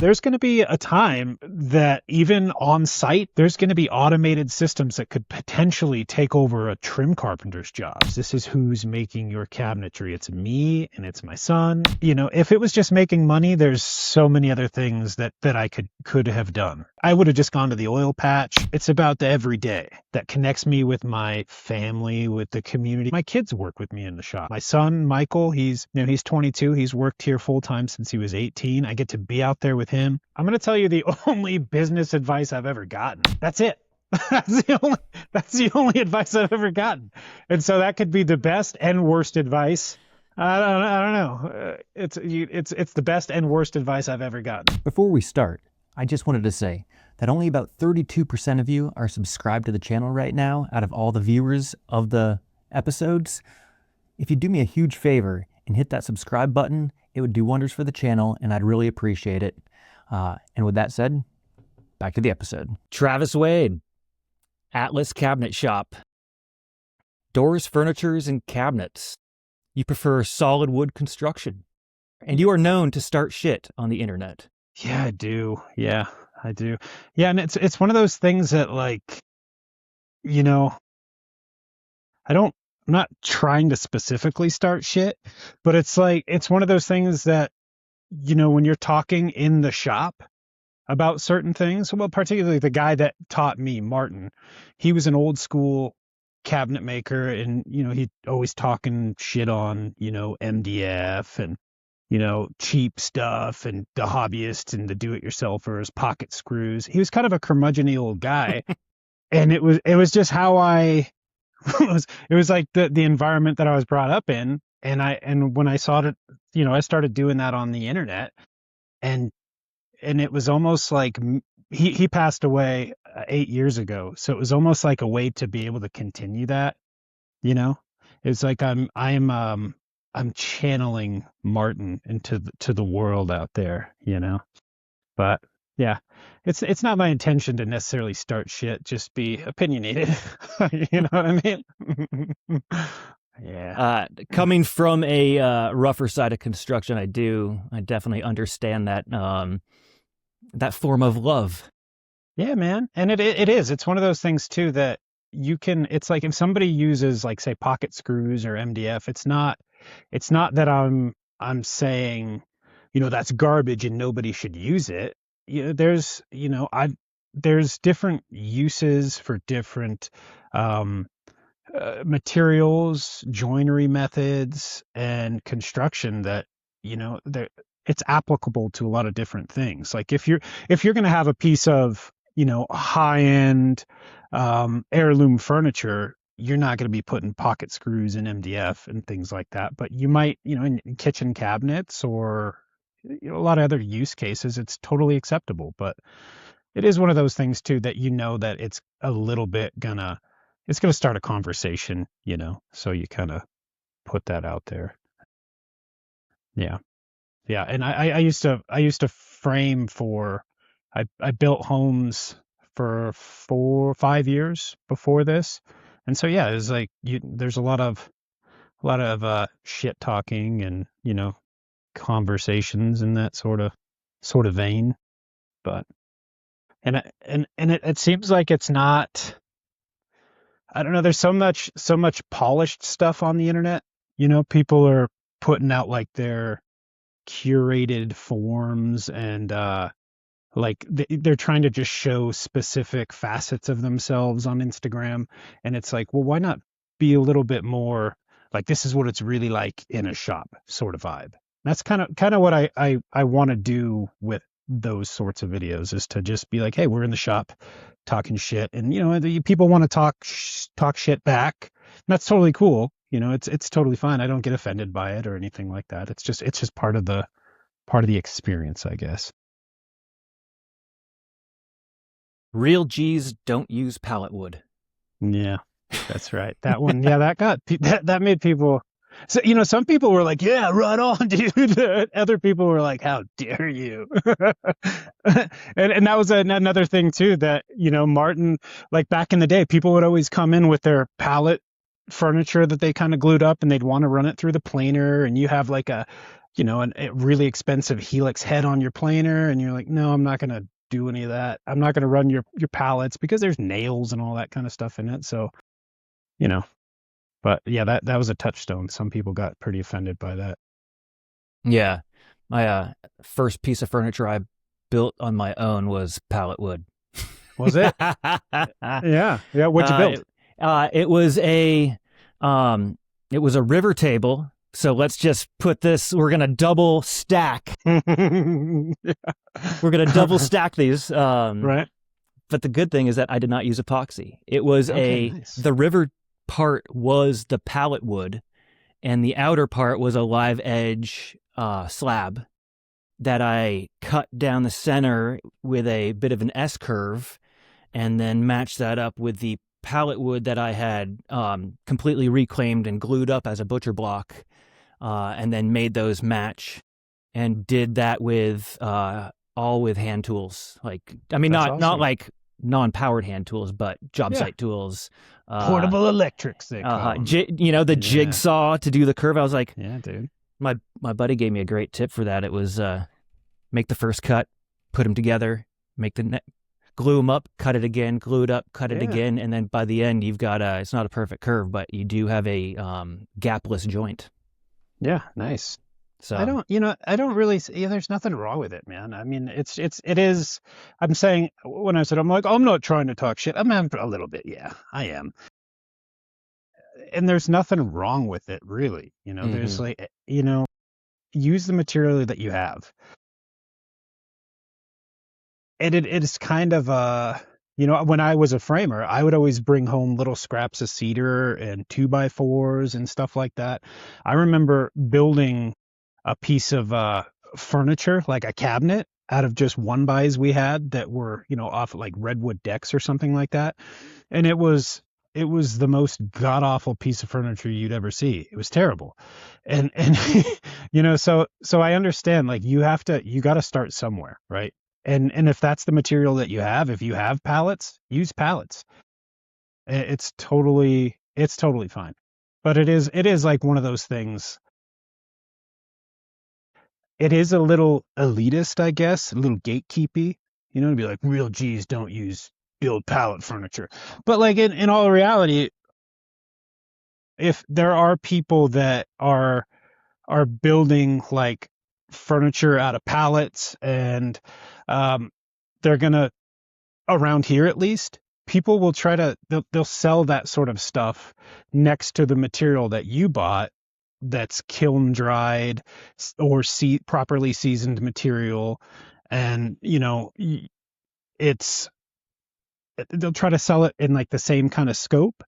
there's going to be a time that even on site, there's going to be automated systems that could potentially take over a trim carpenter's jobs. This is who's making your cabinetry. It's me and it's my son. If it was just making money, there's so many other things that I could have done. I would have just gone to the oil patch. It's about the everyday that connects me with my family, with the community. My kids work with me in the shop. My son, Michael, he's 22. He's worked here full time since he was 18. I get to be out there with him. I'm going to tell you the only business advice I've ever gotten. That's it. That's the only advice I've ever gotten. And so that could be the best and worst advice. I don't know. It's the best and worst advice I've ever gotten. Before we start, I just wanted to say that only about 32% of you are subscribed to the channel right now out of all the viewers of the episodes. If you do me a huge favor and hit that subscribe button, it would do wonders for the channel and I'd really appreciate it. And with that said, back to the episode. Travis Wade, Atlas Cabinet Shop. Doors, furnitures, and cabinets. You prefer solid wood construction. And you are known to start shit on the internet. Yeah, I do. Yeah, I do. Yeah, and it's one of those things that I'm not trying to specifically start shit, but it's one of those things that, when you're talking in the shop about certain things, well, particularly the guy that taught me, Martin, he was an old school cabinet maker and, he always talking shit on, MDF and, cheap stuff and the hobbyists and the do-it-yourselfers, pocket screws. He was kind of a curmudgeon-y old guy. And it was just how it was like the environment that I was brought up in. And when I saw it, I started doing that on the internet and it was almost like he passed away 8 years ago. So it was almost like a way to be able to continue that, it's like I'm channeling Martin into the world out there, but yeah, it's not my intention to necessarily start shit, just be opinionated. You know what I mean? Yeah. Coming from a rougher side of construction, I definitely understand that that form of love. Yeah, man. And it is. It's one of those things too that it's like if somebody uses like say pocket screws or MDF, it's not that I'm saying, that's garbage and nobody should use it. There's different uses for different materials, joinery methods, and construction that, it's applicable to a lot of different things. Like if you're going to have a piece of, high-end heirloom furniture, you're not going to be putting pocket screws in MDF and things like that. But you might, in kitchen cabinets or a lot of other use cases, it's totally acceptable. But it is one of those things too that that it's a little bit it's gonna start a conversation, so you kind of put that out there. Yeah. Yeah. And I used to frame I built homes for 4 or 5 years before this. And so, yeah, it's like there's a lot of shit talking and, conversations in that sort of vein. But, and it seems like it's not, I don't know, there's so much polished stuff on the internet. People are putting out like their curated forms and, like they're trying to just show specific facets of themselves on Instagram. And it's like, well, why not be a little bit more like, this is what it's really like in a shop sort of vibe. That's kind of what I want to do with those sorts of videos, is to just be like, hey, we're in the shop talking shit. And, the people want to talk shit back. That's totally cool. It's totally fine. I don't get offended by it or anything like that. It's just part of the experience, I guess. Real G's don't use pallet wood. Yeah, that's right. That one, yeah, that made people. So, some people were like, yeah, right on, dude. Other people were like, how dare you? and that was another thing too, that, Martin, like back in the day, people would always come in with their pallet furniture that they kind of glued up and they'd want to run it through the planer. And you have like a a really expensive helix head on your planer, and you're like, no, I'm not going to do any of that. I'm not going to run your pallets because there's nails and all that kind of stuff in it. So, you know, but yeah, that was a touchstone. Some people got pretty offended by that. Yeah. My first piece of furniture I built on my own was pallet wood. Was it? Yeah. Yeah. What'd you build? It was a river table. So let's just put this, we're going to double stack. We're going to double stack these. Right. But the good thing is that I did not use epoxy. It was nice. The river part was the pallet wood, and the outer part was a live edge slab that I cut down the center with a bit of an S curve, and then matched that up with the pallet wood that I had completely reclaimed and glued up as a butcher block, and then made those match, and did that with all with hand tools. Like, I mean, That's not awesome. like non-powered hand tools, but job site tools. Portable electrics, they call them. The jigsaw to do the curve. I was like, yeah, dude. My buddy gave me a great tip for that. It was make the first cut, put them together, glue them up, cut it again, glue it up, cut it again, and then by the end you've got it's not a perfect curve, but you do have a gapless joint. Yeah, nice. So I don't really see, there's nothing wrong with it, man. I mean, it is, I'm saying, when I said, I'm like, I'm not trying to talk shit. I'm a little bit. Yeah, I am. And there's nothing wrong with it, really. There's like, use the material that you have. And it is kind of when I was a framer, I would always bring home little scraps of cedar and 2x4s and stuff like that. I remember building a piece of furniture, like a cabinet, out of just 1x we had that were, off like redwood decks or something like that. And it was the most god awful piece of furniture you'd ever see. It was terrible. And so I understand, like, you got to start somewhere, right? And if that's the material that you have, if you have pallets, use pallets. It's totally fine. But it is like one of those things. It is a little elitist, I guess, a little gatekeepy, to be like, real G's don't build pallet furniture. But like in all reality, if there are people that are building like furniture out of pallets, and they're gonna, around here at least, people will try to, they'll sell that sort of stuff next to the material that you bought, that's kiln dried or properly seasoned material. And they'll try to sell it in like the same kind of scope.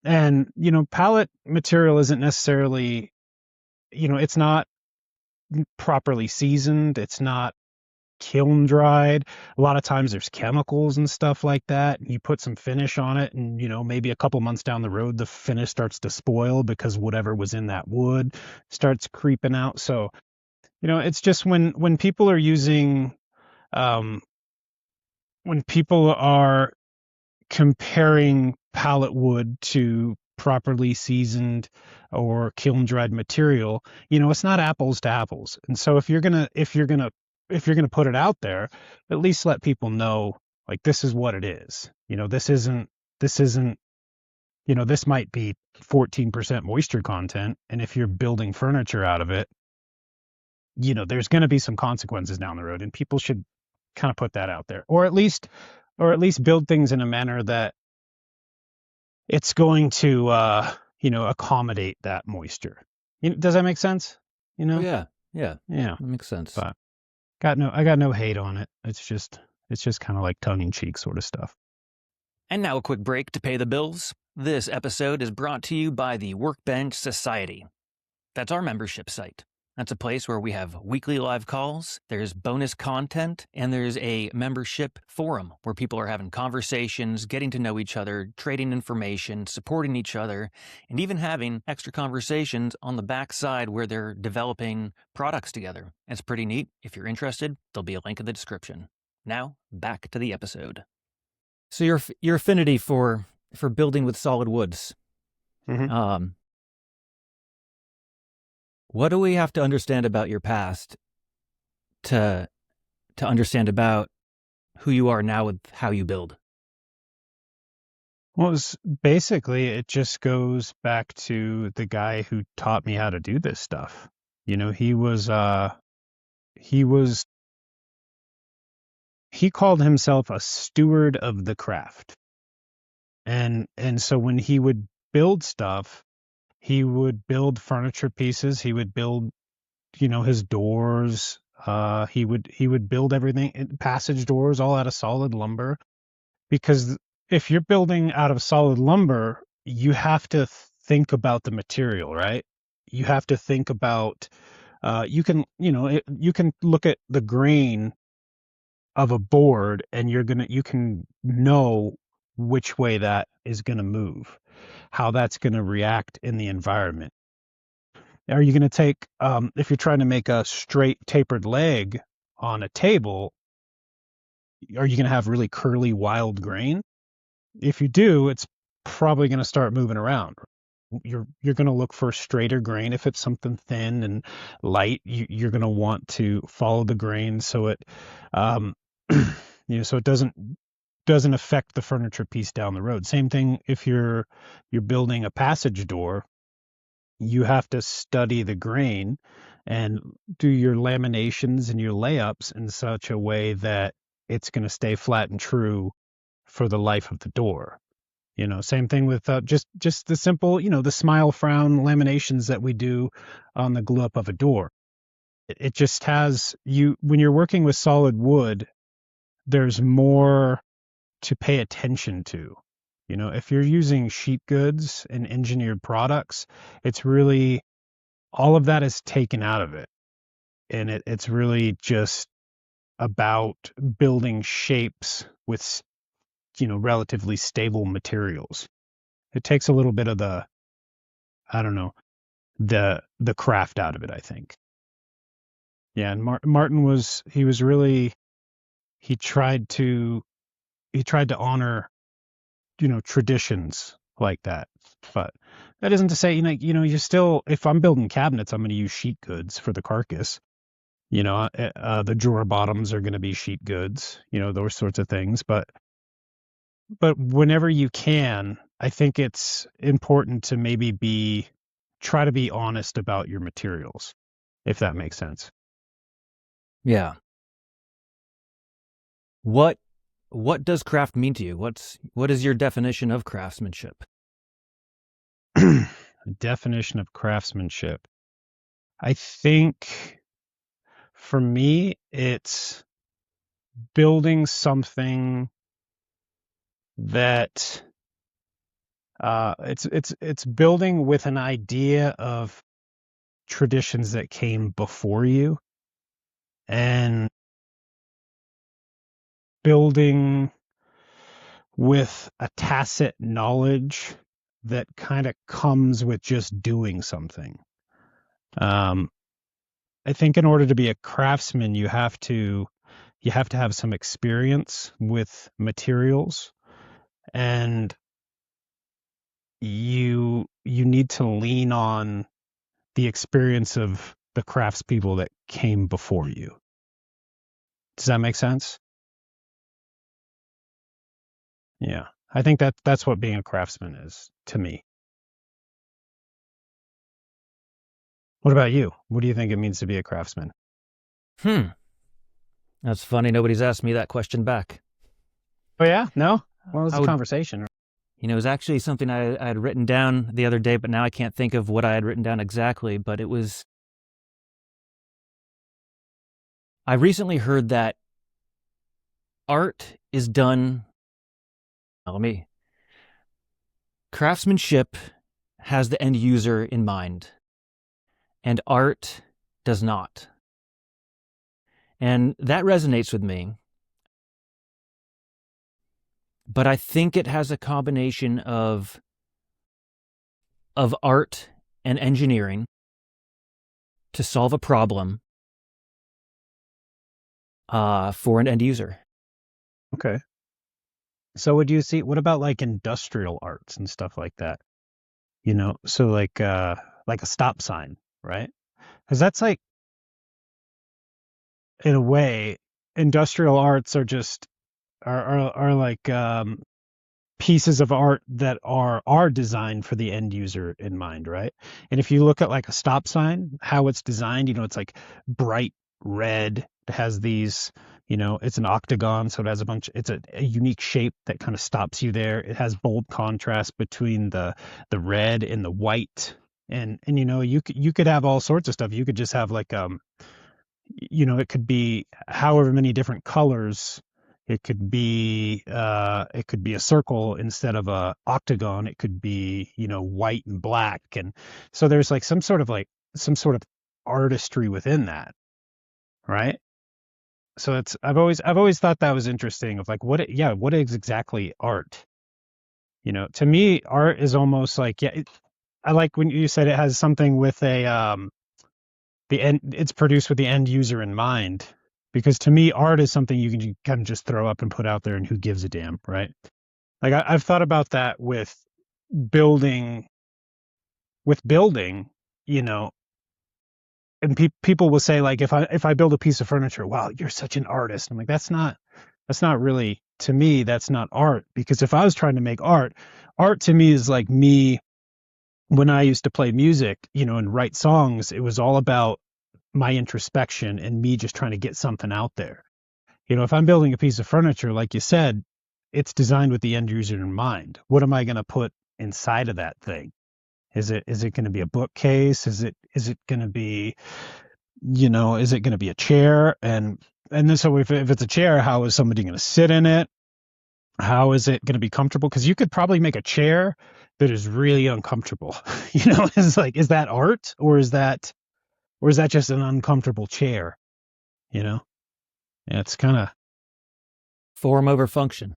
And pallet material isn't necessarily, it's not properly seasoned, it's not kiln dried. A lot of times there's chemicals and stuff like that. You put some finish on it, and maybe a couple months down the road the finish starts to spoil because whatever was in that wood starts creeping out. So it's just when people are using when people are comparing pallet wood to properly seasoned or kiln dried material, it's not apples to apples. And so if you're gonna put it out there, at least let people know, like, this is what it is. This isn't, this might be 14% moisture content. And if you're building furniture out of it, there's going to be some consequences down the road, and people should kind of put that out there, or at least build things in a manner that it's going to, accommodate that moisture. Does that make sense? Yeah. That makes sense. But I got no hate on it. It's just kind of like tongue-in-cheek sort of stuff. And now a quick break to pay the bills. This episode is brought to you by the Workbench Society. That's our membership site. That's a place where we have weekly live calls, there's bonus content, and there's a membership forum where people are having conversations, getting to know each other, trading information, supporting each other, and even having extra conversations on the backside where they're developing products together. It's pretty neat. If you're interested, there'll be a link in the description. Now, back to the episode. So your affinity for building with solid woods. Mm-hmm. What do we have to understand about your past to understand about who you are now with how you build? Well, basically, it just goes back to the guy who taught me how to do this stuff. He was, he called himself a steward of the craft. And so when he would build stuff, he would build furniture pieces. He would build, his doors. He would build everything, passage doors, all out of solid lumber. Because if you're building out of solid lumber, you have to think about the material, right? You have to think about, you can look at the grain of a board and you can know which way that is going to move, how that's going to react in the environment. Are you going to take, if you're trying to make a straight tapered leg on a table, are you going to have really curly, wild grain? If you do, it's probably going to start moving around. You're going to look for straighter grain. If it's something thin and light, you're going to want to follow the grain so it, um, so it doesn't affect the furniture piece down the road. Same thing if you're building a passage door, you have to study the grain and do your laminations and your layups in such a way that it's going to stay flat and true for the life of the door. Same thing with just the simple, the smile frown laminations that we do on the glue up of a door. It just has you when you're working with solid wood, there's more to pay attention to. If you're using sheet goods and engineered products, it's really all of that is taken out of it. And it's really just about building shapes with, relatively stable materials. It takes a little bit of I don't know, the craft out of it, I think. Yeah, and Martin he tried to honor, traditions like that. But that isn't to say, you still, if I'm building cabinets, I'm going to use sheet goods for the carcass. The drawer bottoms are going to be sheet goods, those sorts of things. But whenever you can, I think it's important to maybe try to be honest about your materials, if that makes sense. Yeah. What does craft mean to you? What is your definition of craftsmanship? Definition of craftsmanship. I think for me, it's building something that it's building with an idea of traditions that came before you and building with a tacit knowledge that kind of comes with just doing something. I think in order to be a craftsman, you have to have some experience with materials, and you need to lean on the experience of the craftspeople that came before you. Does that make sense? Yeah. I think that's what being a craftsman is to me. What about you? What do you think it means to be a craftsman? That's funny. Nobody's asked me that question back. Oh yeah? No? Well, it's a conversation. It was actually something I had written down the other day, but now I can't think of what I had written down exactly, but it was... I recently heard that art is done... Craftsmanship has the end user in mind, and art does not. And that resonates with me. But I think it has a combination of art and engineering to solve a problem for an end user. Okay. So what about like industrial arts and stuff like that? So like a stop sign, right? Because that's like, in a way, industrial arts are just are like pieces of art that are designed for the end user in mind, right? And if you look at like a stop sign, how it's designed, it's like bright red. It has these, it's an octagon, so it has it's a unique shape that kind of stops you there. It has bold contrast between the red and the white. And you could have all sorts of stuff. You could just have like it could be however many different colors. It could be a circle instead of a octagon. It could be, white and black. And so there's like some sort of artistry within that, right? So I've always thought that was interesting of like what is exactly art? To me, art is almost like, I like when you said it has something with it's produced with the end user in mind, because to me art is something you can kind of just throw up and put out there, and who gives a damn, right? Like I've thought about that building building, you know and people will say, like, if I build a piece of furniture, wow, you're such an artist. I'm like, that's not really, to me, that's not art. Because if I was trying to make art to me is like me when I used to play music, and write songs. It was all about my introspection and me just trying to get something out there. If I'm building a piece of furniture, like you said, it's designed with the end user in mind. What am I going to put inside of that thing? Is it going to be a bookcase? Is it going to be, is it going to be a chair? And then, so if it's a chair, how is somebody going to sit in it? How is it going to be comfortable? Because you could probably make a chair that is really uncomfortable. It's like, is that art, or is that just an uncomfortable chair? Yeah, it's kind of, Form over function,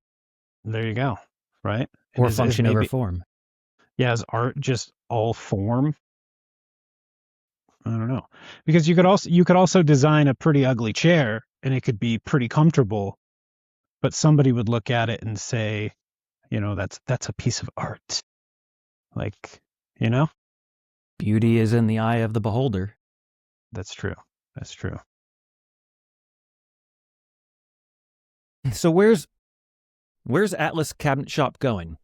there you go, right? And or is function over maybe, form. yeah, is art just all form? I don't know. Because you could also design a pretty ugly chair and it could be pretty comfortable, but somebody would look at it and say, that's a piece of art. Like, you know, Beauty is in the eye of the beholder. that's true. That's true. So where's Atlas Cabinet Shop going?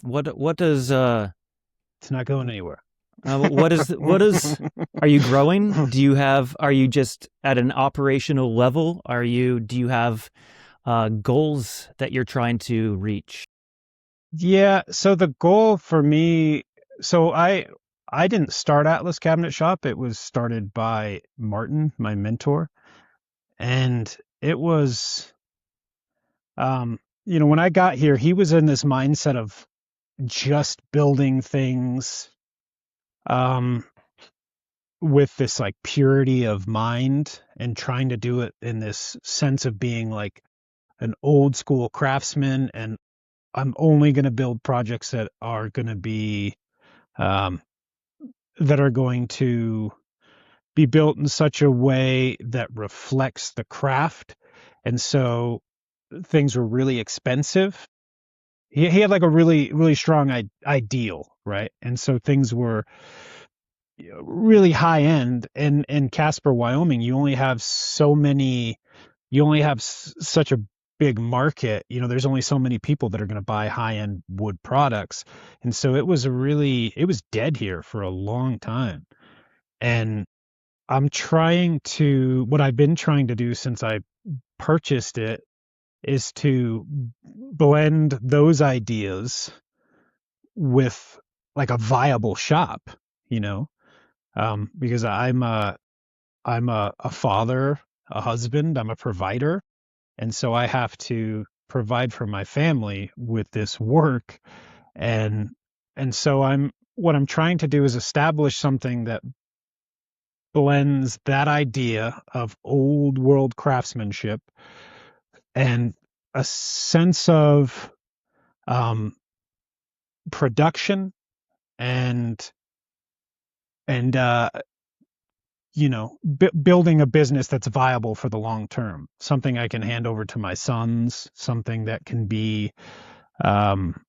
What does It's not going anywhere. what is are you growing? Are you just at an operational level? Do you have goals that you're trying to reach? Yeah, so the goal for me, so I didn't start Atlas Cabinet Shop. It was started by Martin, my mentor, and it was when I got here, he was in this mindset of just building things um with this like purity of mind, and trying to do it in this sense of being like an old school craftsman. And I'm only going to build projects um, that are going to be built in such a way that reflects the craft. And so things were really expensive. He had like a really, really strong ideal, right? And so things were really high end. And in Casper, Wyoming, you only have such a big market. There's only so many people that are going to buy high end wood products. And so it was dead here for a long time. And what I've been trying to do since I purchased it is to blend those ideas with like a viable shop, you know, because I'm a father, a husband, I'm a provider. And so I have to provide for my family with this work. And, and so what I'm trying to do is establish something that blends that idea of old world craftsmanship and a sense of um, production and and building a business that's viable for the long term, something I can hand over to my sons, something that can be um,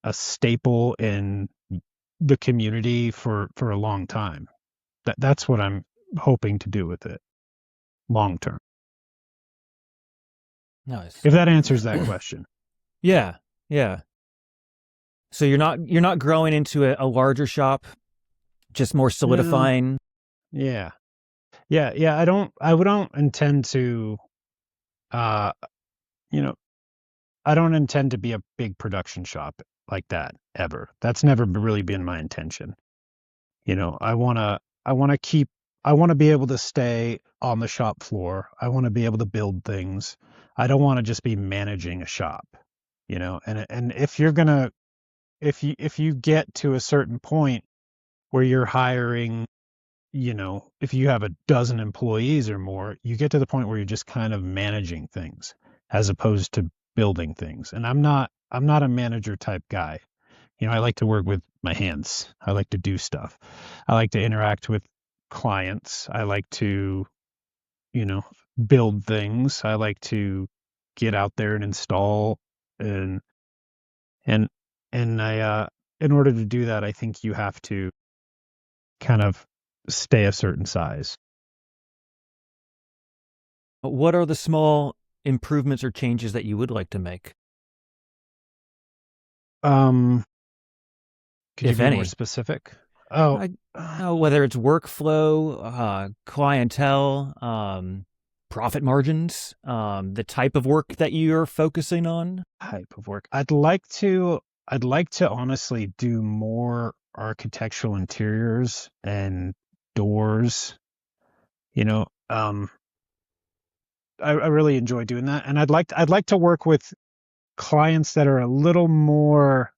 a staple in the community for a long time. That's what I'm hoping to do with it long term. Nice. If that answers that question. Yeah, yeah. So you're not growing into a larger shop, just more No. solidifying. Yeah. Yeah. I don't intend to, uh, you know, I don't intend to be a big production shop like that ever. That's never really been my intention. I want to keep, I want to be able to stay on the shop floor. I want to be able to build things. I don't want to just be managing a shop, and if you're going to, if you get to a certain point where you're hiring, if you have a dozen employees or more, you get to the point where you're just kind of managing things as opposed to building things. And I'm not a manager type guy. I like to work with my hands. I like to do stuff. I like to interact with clients. I like to, you know, build things. I like to get out there and install and and I in order to do that, I think you have to kind of stay a certain size. What are the small improvements or changes that you would like to make, Um, could you if be more any? specific? Oh, I, whether it's workflow, clientele, profit margins, the type of work that you're focusing on. type of work. I'd like to honestly do more architectural interiors and doors. You know, I really enjoy doing that, and I'd like to work with clients that are a little more,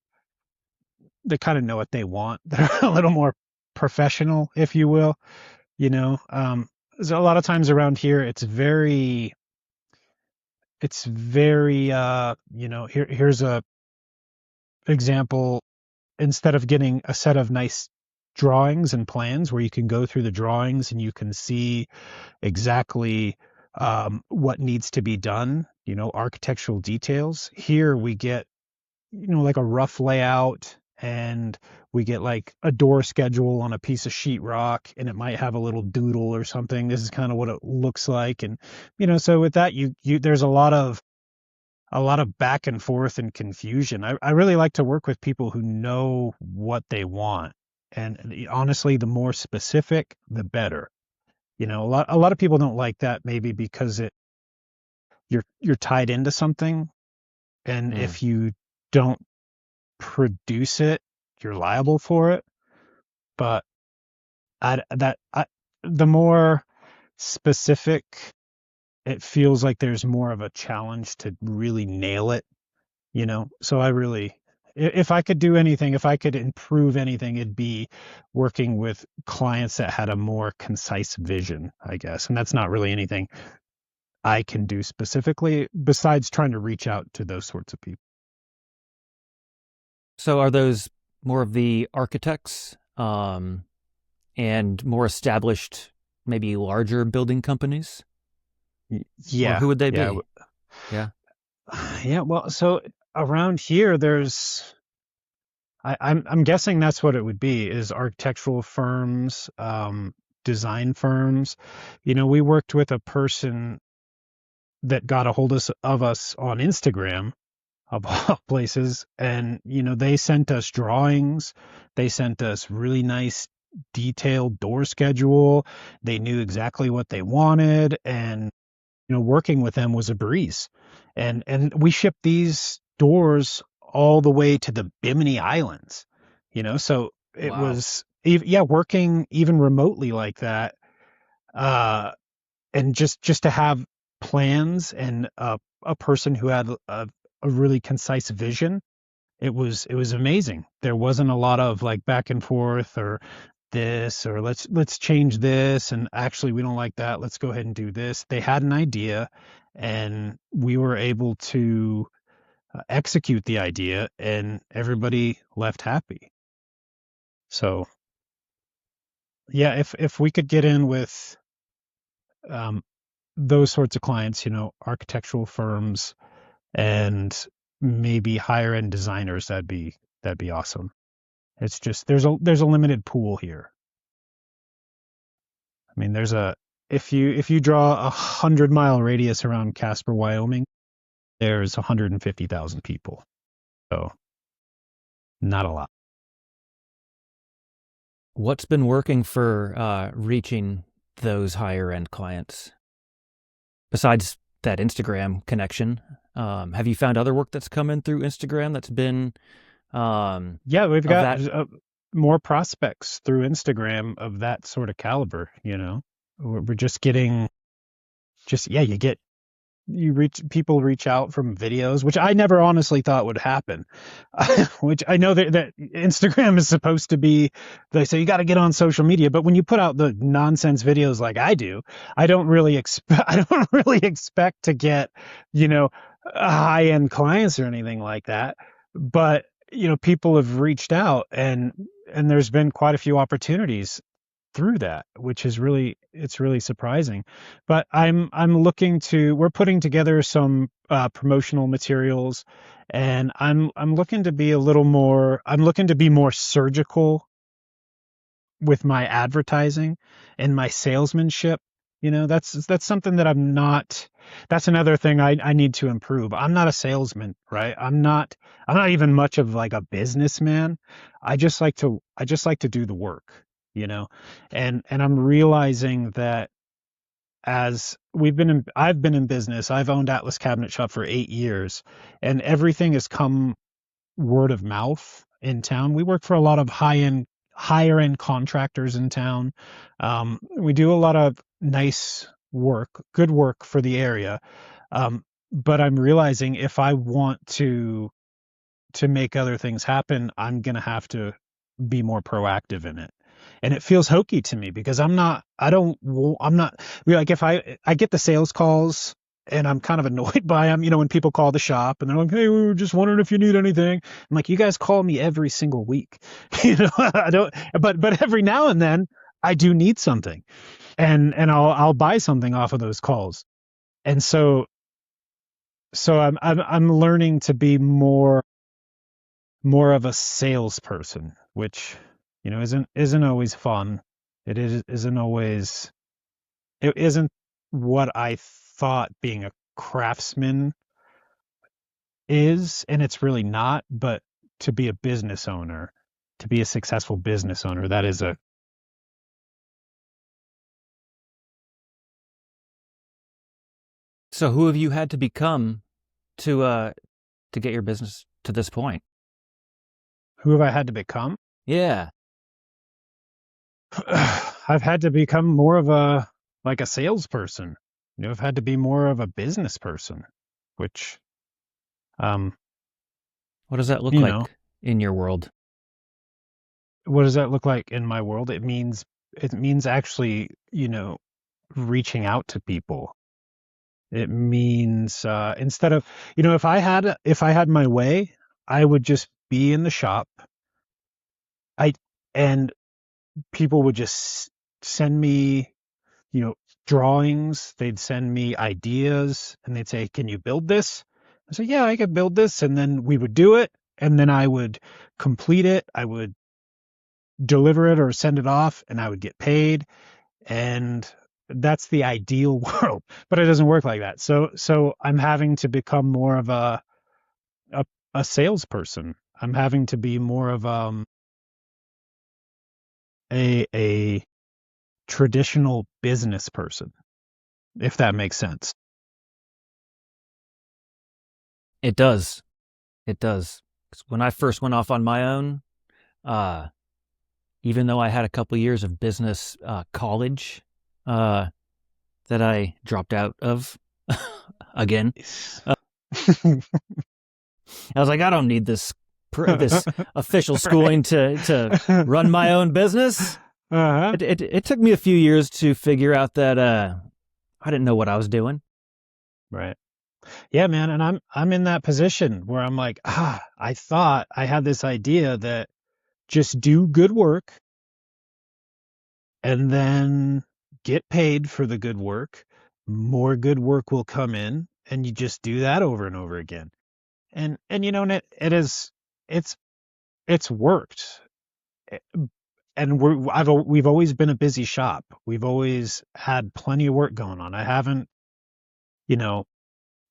that kind of know what they want, that are a little more professional, if you will. So a lot of times around here, it's very here's a example. Instead of getting a set of nice drawings and plans where you can go through the drawings and you can see exactly what needs to be done, architectural details. Here we get, like a rough layout, and we get like a door schedule on a piece of sheetrock, and it might have a little doodle or something. This is kind of what it looks like. And, so with that, there's a lot of back and forth and confusion. I really like to work with people who know what they want. And honestly, the more specific, the better. A lot of people don't like that, maybe because you're tied into something, and Mm. if you don't produce it, you're liable for it. But the more specific, it feels like there's more of a challenge to really nail it. So if I could do anything, if I could improve anything, it'd be working with clients that had a more concise vision, I guess. And that's not really anything I can do specifically besides trying to reach out to those sorts of people. So are those more of the architects, and more established, maybe larger building companies? Or Yeah. who would they Yeah. be? Yeah. Yeah. Well, so around here, I'm guessing that's what it would be, is architectural firms, design firms. We worked with a person that got a hold of us on Instagram, of all places, and they sent us drawings. They sent us really nice detailed door schedule. They knew exactly what they wanted, and working with them was a breeze. And we shipped these doors all the way to the Bimini Islands. So it Wow. was, yeah, working even remotely like that, uh and just to have plans and a person who had a really concise vision. It was amazing. There wasn't a lot of like back and forth, or this, or let's change this, and actually we don't like that, let's go ahead and do this. They had an idea, and we were able to execute the idea, and everybody left happy. So yeah, if we could get in with um, those sorts of clients, architectural firms and maybe higher end designers, that'd be awesome. It's just there's a limited pool here. I mean, if you draw 100-mile radius around Casper, Wyoming, there's 150,000 people. So not a lot. What's been working for reaching those higher end clients besides that Instagram connection? Have you found other work that's come in through Instagram that's been Yeah, we've of got that? more prospects through Instagram of that sort of caliber, you know. We're just getting yeah, people reach out from videos, which I never honestly thought would happen. Which I know that Instagram is supposed to be, they say you got to get on social media, but when you put out the nonsense videos like I do, I don't really expect to get, you know, high end clients or anything like that. But you know, people have reached out, and there's been quite a few opportunities through that, which is it's really surprising. But we're putting together some promotional materials, and I'm looking to be I'm looking to be more surgical with my advertising and my salesmanship. You know, that's something that that's another thing I need to improve. I'm not a salesman, right? I'm not even much of like a businessman. I just like to do the work, you know. And I'm realizing that I've been in business. I've owned Atlas Cabinet Shop for 8 years, and everything has come word of mouth in town. We work for a lot of higher end contractors in town. We do a lot of nice work, good work for the area. But I'm realizing if I want to make other things happen, I'm going to have to be more proactive in it. And it feels hokey to me because I'm not like, if I get the sales calls and I'm kind of annoyed by them, you know, when people call the shop and they're like, "Hey, we were just wondering if you need anything." I'm like, "You guys call me every single week." You know, I don't, but every now and then I do need something, and I'll buy something off of those calls. And so I'm learning to be more of a salesperson, which, you know, isn't always fun. Isn't always, it isn't what I thought being a craftsman is, and it's really not. But to be a business owner, to be a successful business owner, that is a So who have you had to become to get your business to this point? who have I had to become? Yeah. I've had to become more of a salesperson. You know, I've had to be more of a business person, which, um, What does that look you know, like in your world? what does that look like in my world? It means actually, you know, reaching out to people. It means instead of, you know, if I had my way, I would just be in the shop. I and people would just send me, you know, drawings. They'd send me ideas, and they'd say, "Can you build this?" I say, "Yeah, I could build this," and then we would do it, and then I would complete it. I would deliver it or send it off, and I would get paid. And that's the ideal world, but it doesn't work like that. So I'm having to become more of a, a salesperson. I'm having to be more of a traditional business person, if that makes sense. It does. It does. 'Cause when I first went off on my own, uh, even though I had a couple years of business college uh, that I dropped out of again, I was like, I don't need this official Right. schooling to run my own business. Uh-huh. It took me a few years to figure out that I didn't know what I was doing. Right. Yeah, man. And I'm in that position where I'm like, I thought I had this idea that just do good work and then get paid for the good work. More good work will come in, and you just do that over and over again. And you know, and it's it's worked. and we've always been a busy shop. We've always had plenty of work going on. I haven't, you know,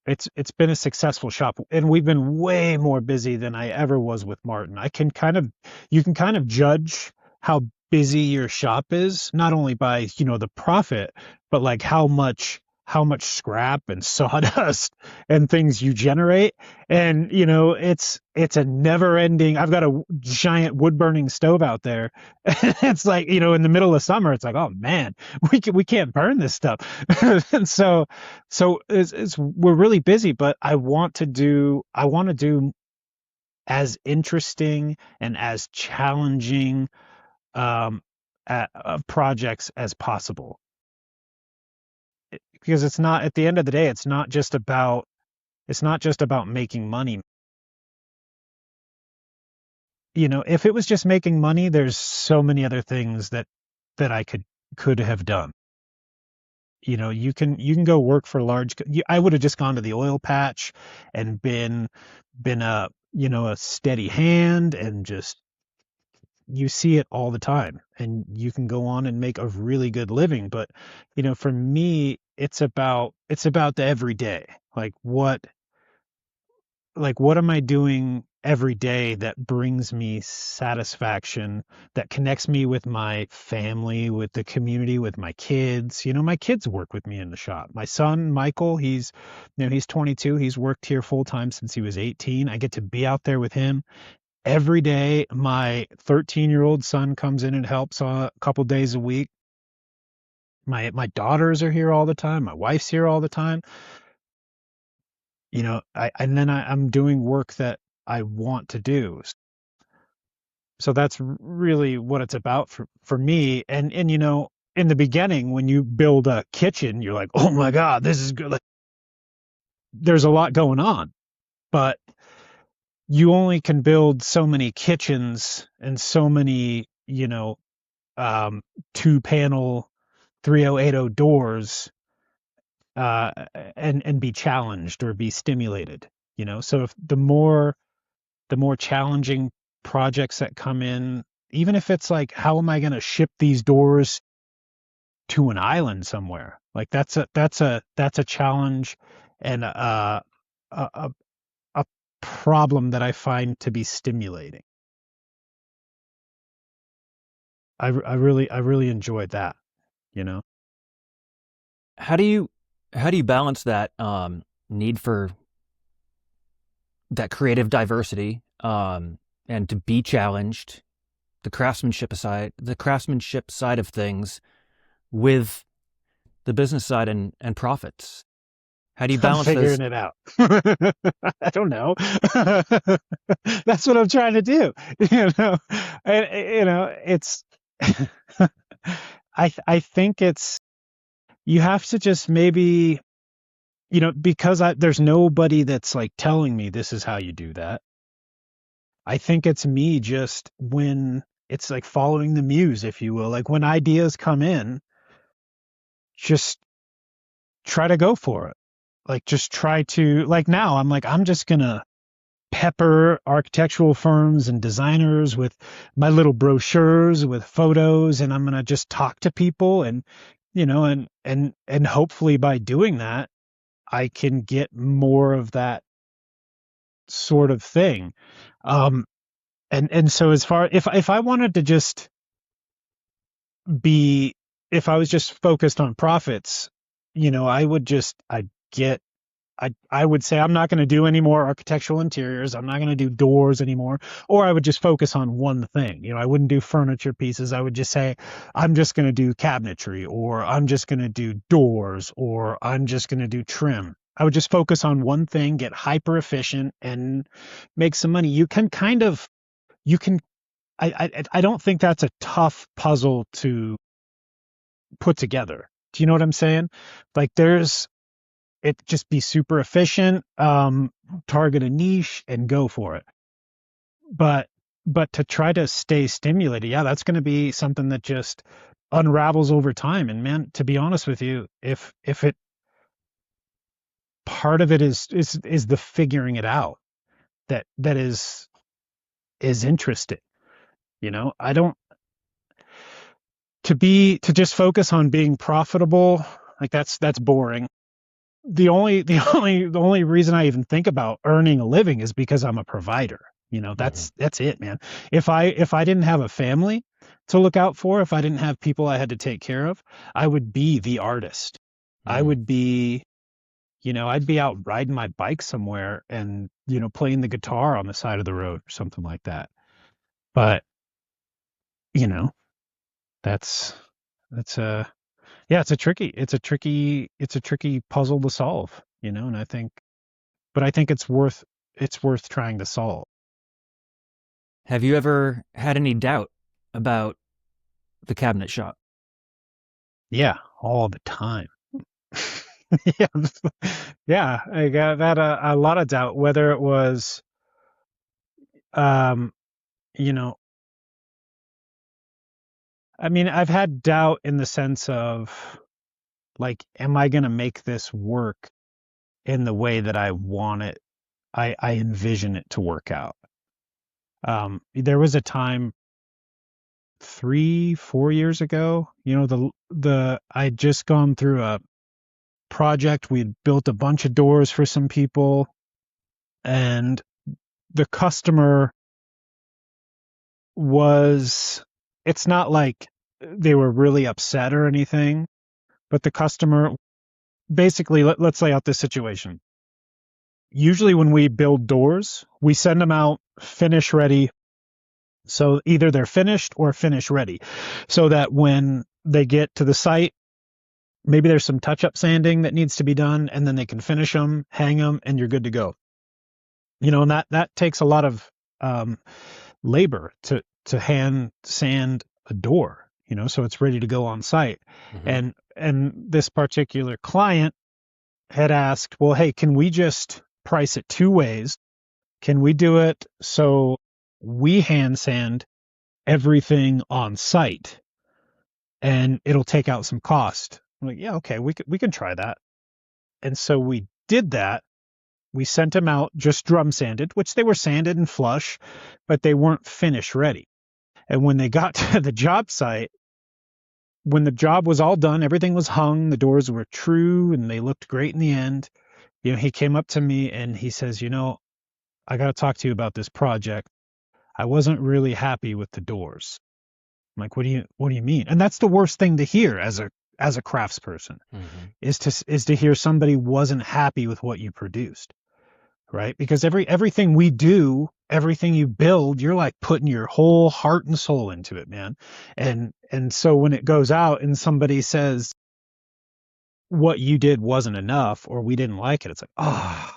it's been a successful shop, and we've been way more busy than I ever was with Martin. You can kind of judge how busy your shop is, not only by, the profit, but like how much scrap and sawdust and things you generate. And it's a never ending. I've got a giant wood burning stove out there. It's like, in the middle of summer, it's like, oh man, we can't burn this stuff. And so we're really busy, but I want to do as interesting and as challenging of projects as possible, because it's not, at the end of the day, it's not just about making money. If it was just making money, there's so many other things that I could have done. You can go work for I would have just gone to the oil patch and been a steady hand, and just, you see it all the time, and you can go on and make a really good living. But for me, it's about the everyday. What am I doing every day that brings me satisfaction, that connects me with my family, with the community, with my kids? My kids work with me in the shop. My son, Michael, he's 22. He's worked here full time since he was 18. I get to be out there with him every day. My 13-year-old son comes in and helps a couple days a week. My daughters are here all the time. My wife's here all the time. I'm doing work that I want to do. So that's really what it's about for me. And in the beginning, when you build a kitchen, you're like, oh my God, this is good. Like, there's a lot going on, but you only can build so many kitchens and so many, 2-panel 3080 doors, and be challenged or be stimulated. So if the more challenging projects that come in, even if it's like, how am I going to ship these doors to an island somewhere? Like, that's a challenge, and a a problem that I find to be stimulating. I really enjoyed that, you know. How do you balance that need for that creative diversity, and to be challenged, the craftsmanship side of things, with the business side and profits? How do you I'm balance those? figuring it out. I don't know. That's what I'm trying to do. It's. I think you have to just maybe, because there's nobody that's like telling me this is how you do that. I think it's me, just when it's like following the muse, if you will. Like, when ideas come in, just try to go for it. Like, just try to, like, now I'm just gonna pepper architectural firms and designers with my little brochures with photos, and I'm gonna just talk to people, and and hopefully by doing that, I can get more of that sort of thing. Um, and so, as far, if I wanted to just be, if I was just focused on profits, I would say, I'm not going to do any more architectural interiors. I'm not going to do doors anymore. Or I would just focus on one thing. I wouldn't do furniture pieces. I would just say, I'm just going to do cabinetry, or I'm just going to do doors, or I'm just going to do trim. I would just focus on one thing, get hyper efficient, and make some money. You can, I don't think that's a tough puzzle to put together. Do you know what I'm saying? Like, just be super efficient, target a niche and go for it. But to try to stay stimulated, yeah, that's going to be something that just unravels over time. And man, to be honest with you, if it, part of it is the figuring it out, that is interesting. I don't. to just focus on being profitable, like that's boring. The only reason I even think about earning a living is because I'm a provider. That's it, man. If I didn't have a family to look out for, if I didn't have people I had to take care of, I would be the artist. I would be, I'd be out riding my bike somewhere and, playing the guitar on the side of the road or something like that. But, you know, that's that's yeah, it's a tricky puzzle to solve, and I think it's worth trying to solve. Have you ever had any doubt about the cabinet shop? Yeah, all the time. Yeah, yeah, I got that a lot of doubt whether it was, um, you know, I mean, I've had doubt in the sense of like, am I going to make this work in the way that I want it? I envision it to work out. There was a time 3, 4 years ago, I'd just gone through a project. We'd built a bunch of doors for some people, and the customer was, it's not like they were really upset or anything, but the customer, basically, let's lay out this situation. Usually when we build doors, we send them out finish ready. So either they're finished or finish ready, so that when they get to the site, maybe there's some touch up sanding that needs to be done, and then they can finish them, hang them, and you're good to go. And that takes a lot of labor to hand sand a door, so it's ready to go on site. And this particular client had asked, well, hey, can we just price it two ways? Can we do it so we hand sand everything on site and it'll take out some cost? I'm like, yeah, okay, we can try that. And so we did that. We sent them out just drum sanded, which they were sanded and flush, but they weren't finish ready. And when they got to the job site, when the job was all done, everything was hung, the doors were true, and they looked great in the end. He came up to me and he says, I got to talk to you about this project. I wasn't really happy with the doors. I'm like, what do you mean? And that's the worst thing to hear as a craftsperson, is to hear somebody wasn't happy with what you produced, right? Because everything we do, everything you build, you're like putting your whole heart and soul into it, man. And so when it goes out and somebody says what you did wasn't enough or we didn't like it, it's like, oh,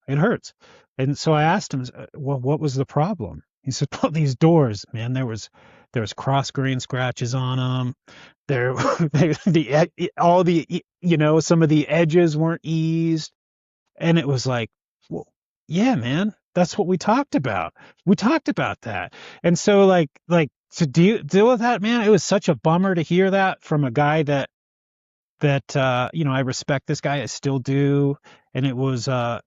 it hurts. And so I asked him, well, what was the problem? He said, well, these doors, man, there was cross grain scratches on them. There, some of the edges weren't eased. And it was like, well, yeah, man, that's what we talked about. We talked about that. And so like to deal with that, man, it was such a bummer to hear that from a guy that I respect. This guy, I still do. And it was a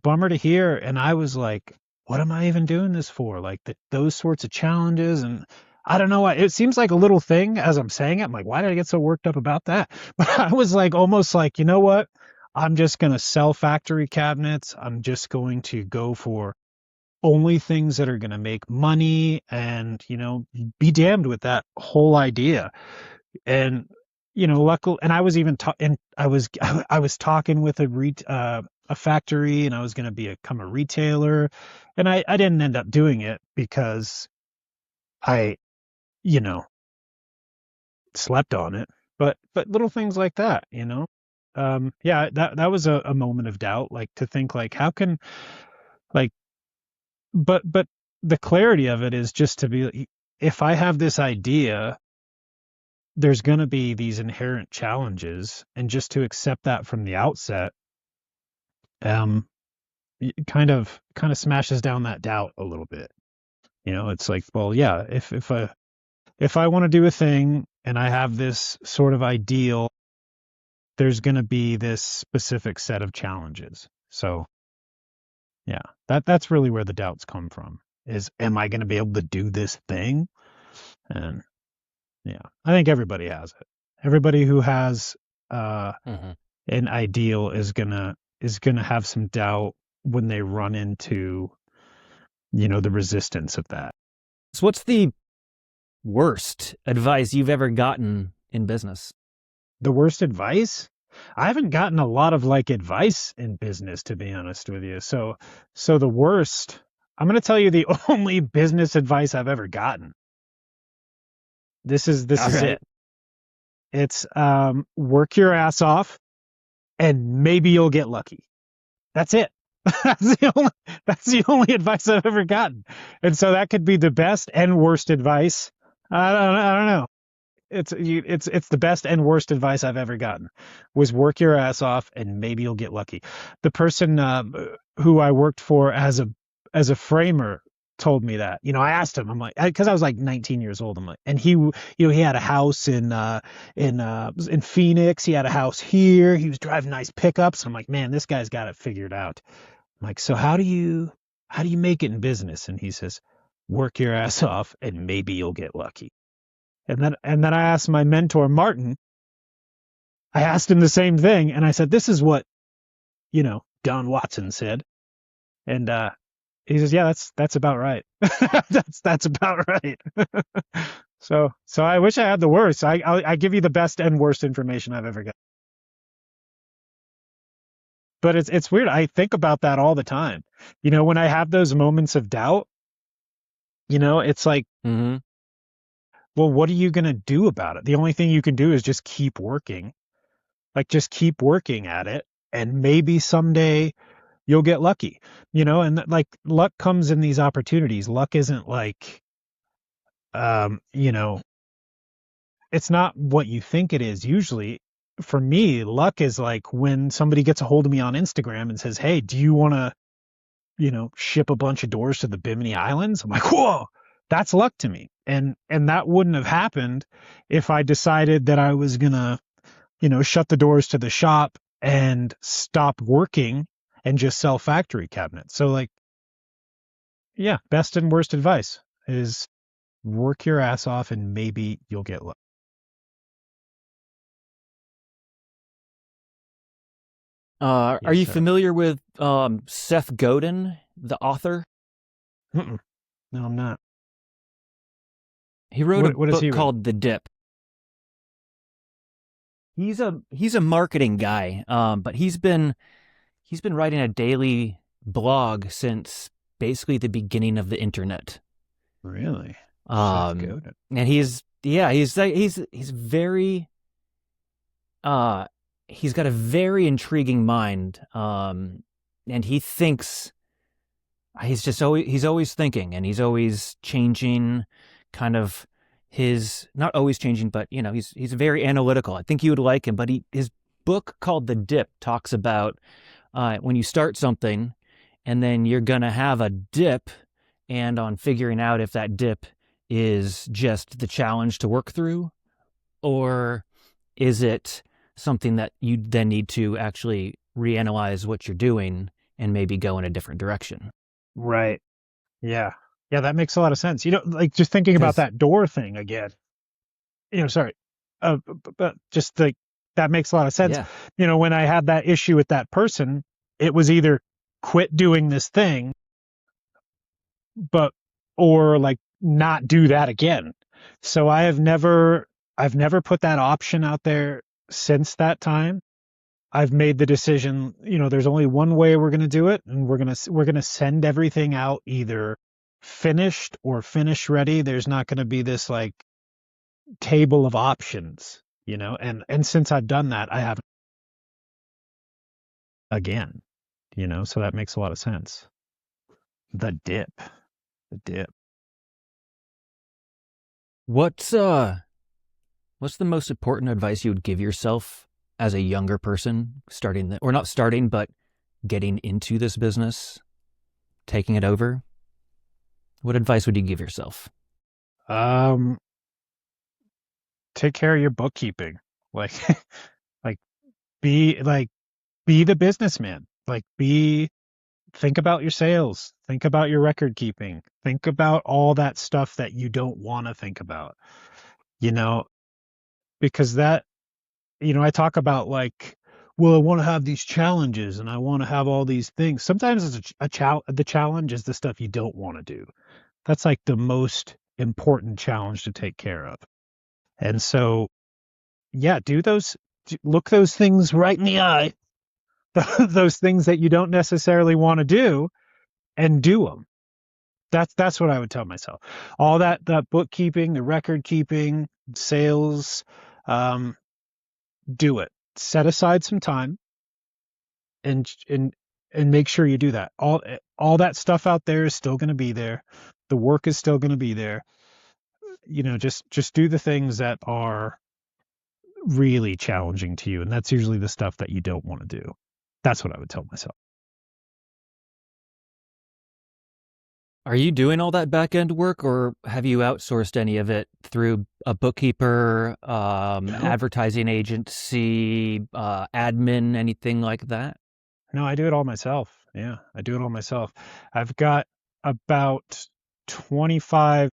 bummer to hear. And I was like, what am I even doing this for? Like those sorts of challenges. And I don't know. It seems like a little thing as I'm saying it. I'm like, why did I get so worked up about that? But I was like, almost like, you know what? I'm just going to sell factory cabinets. I'm just going to go for only things that are going to make money, and, be damned with that whole idea. And, luckily, and I was even and I was talking with a factory, and I was going to become a retailer, and I didn't end up doing it because I, you know, slept on it. But little things like that, yeah, that was a moment of doubt, like to think like, how can, like, but the clarity of it is just to be, if I have this idea, there's going to be these inherent challenges, and just to accept that from the outset, it kind of smashes down that doubt a little bit. It's like, well, yeah, if I want to do a thing and I have this sort of ideal, there's going to be this specific set of challenges. So yeah, that's really where the doubts come from, is, am I going to be able to do this thing? And Yeah. I think everybody has it. Everybody who has Hmm. an ideal is gonna have some doubt when they run into, the resistance of that. So, what's the worst advice you've ever gotten in business? The worst advice? I haven't gotten a lot of like advice in business, to be honest with you. So the worst, I'm going to tell you the only business advice I've ever gotten. This is All right. it. It's work your ass off and maybe you'll get lucky. That's it. That's the only advice I've ever gotten. And so that could be the best and worst advice. I don't know. It's the best and worst advice I've ever gotten was work your ass off and maybe you'll get lucky. The person who I worked for as a framer told me that. I asked him. I'm like, because I was like 19 years old. I'm like, and he had a house in Phoenix. He had a house here. He was driving nice pickups. I'm like, man, this guy's got it figured out. I'm like, so how do you make it in business? And he says, work your ass off and maybe you'll get lucky. And then I asked my mentor, Martin, I asked him the same thing. And I said, this is what, Don Watson said. And he says, yeah, that's about right. That's about right. So I wish I had the worst. I give you the best and worst information I've ever got. But it's weird. I think about that all the time. When I have those moments of doubt, it's like, Hmm. well, what are you going to do about it? The only thing you can do is just keep working. Like just keep working at it and maybe someday you'll get lucky. And like luck comes in these opportunities. Luck isn't like um, you know, it's not what you think it is usually. For me, luck is like when somebody gets a hold of me on Instagram and says, "Hey, do you want to, ship a bunch of doors to the Bimini Islands?" I'm like, "Whoa, that's luck to me." And that wouldn't have happened if I decided that I was gonna, shut the doors to the shop and stop working and just sell factory cabinets. So like, yeah, best and worst advice is work your ass off and maybe you'll get luck. Are Yes, you sir. familiar with Seth Godin, the author? Mm-mm. No, I'm not. He wrote a What has book he written? called The Dip. He's a marketing guy, but he's been writing a daily blog since basically the beginning of the internet. Really? Seth Um, Godin. and he's very uh he's got a very intriguing mind. And he's always thinking, and he's always changing, kind of his not always changing, but he's very analytical. I think you would like him. But his book called The Dip talks about when you start something, and then you're gonna have a dip, and on figuring out if that dip is just the challenge to work through, or is it something that you then need to actually reanalyze what you're doing and maybe go in a different direction. Right. Yeah. Yeah, that makes a lot of sense. Like just thinking about Because that door thing again. Sorry. But just like that makes a lot of sense. yeah, When I had that issue with that person, it was either quit doing this thing, but or like not do that again. So I've never put that option out there since that time. I've made the decision, there's only one way we're going to do it, and we're going to send everything out either finished or finish ready. There's not going to be this like table of options, and since I've done that, I haven't again, so that makes a lot of sense. The dip. The dip. what's the most important advice you would give yourself as a younger person or not starting, but getting into this business, taking it over? What advice would you give yourself? Um take care of your bookkeeping. Like like be the businessman. Think about your sales, think about your record keeping, think about all that stuff that you don't want to think about. you know, because that, I talk about like, well, I want to have these challenges and I want to have all these things. Sometimes it's the challenge is the stuff you don't want to do. That's like the most important challenge to take care of. And so, yeah, look those things right in the eye, those things that you don't necessarily want to do, and do them. That's what I would tell myself. All that bookkeeping, the record keeping, sales, um, do it. Set aside some time and make sure you do that. All that stuff out there is still going to be there. The work is still going to be there. Just do the things that are really challenging to you, and that's usually the stuff that you don't want to do. That's what I would tell myself. Are you doing all that back end work, or have you outsourced any of it through a bookkeeper, No, advertising agency, admin, anything like that? no, I do it all myself. Yeah, I do it all myself. I've got about 25.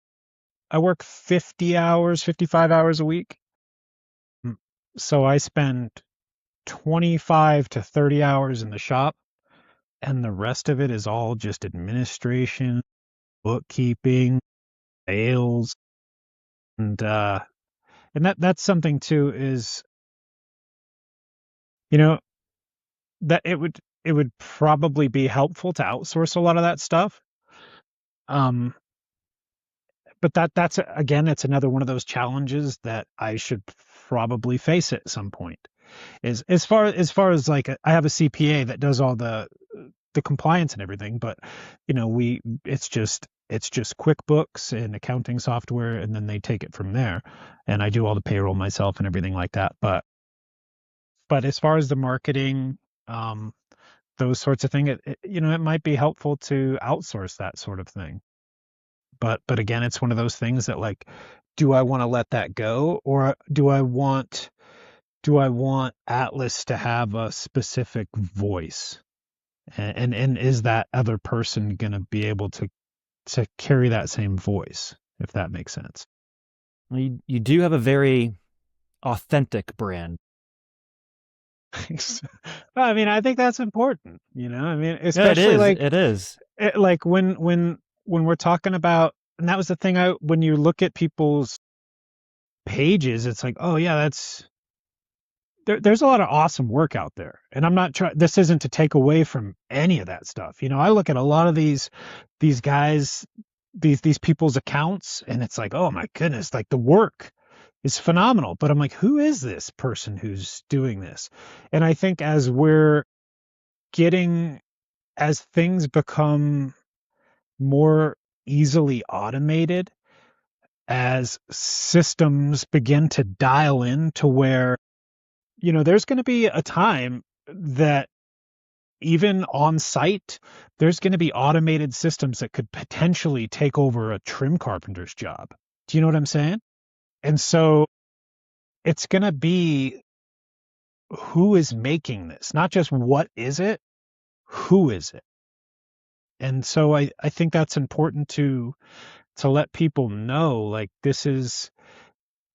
I work 50 hours, 55 hours a week. So I spend 25 to 30 hours in the shop, and the rest of it is all just administration, bookkeeping, sales, and that's something too is, you know, that it would probably be helpful to outsource a lot of that stuff. Um, but that's again, it's another one of those challenges that I should probably face at some point. Is as far as like I have a CPA that does all the compliance and everything, but we it's just QuickBooks and accounting software, and then they take it from there, and I do all the payroll myself and everything like that. But as far as the marketing, um, those sorts of things, it might be helpful to outsource that sort of thing. But again, it's one of those things that like, do I want to let that go, or do I want Atlas to have a specific voice? And is that other person going to be able to carry that same voice, if that makes sense? Well, you do have a very authentic brand. I mean, I think that's important, I mean, Yeah, it especially is. like It is. like when we're talking about, and that was the thing, when you look at people's pages, it's like, oh yeah, there's a lot of awesome work out there. And I'm not trying, this isn't to take away from any of that stuff. I look at a lot of these guys, these people's accounts, and it's like, oh my goodness, like the work is phenomenal. But I'm like, who is this person who's doing this? And I think as things become more easily automated, as systems begin to dial in to where, there's going to be a time that even on site, there's going to be automated systems that could potentially take over a trim carpenter's job. Do you know what I'm saying? And so it's going to be, who is making this? Not just what is it, who is it? And so I think that's important to let people know, like, this is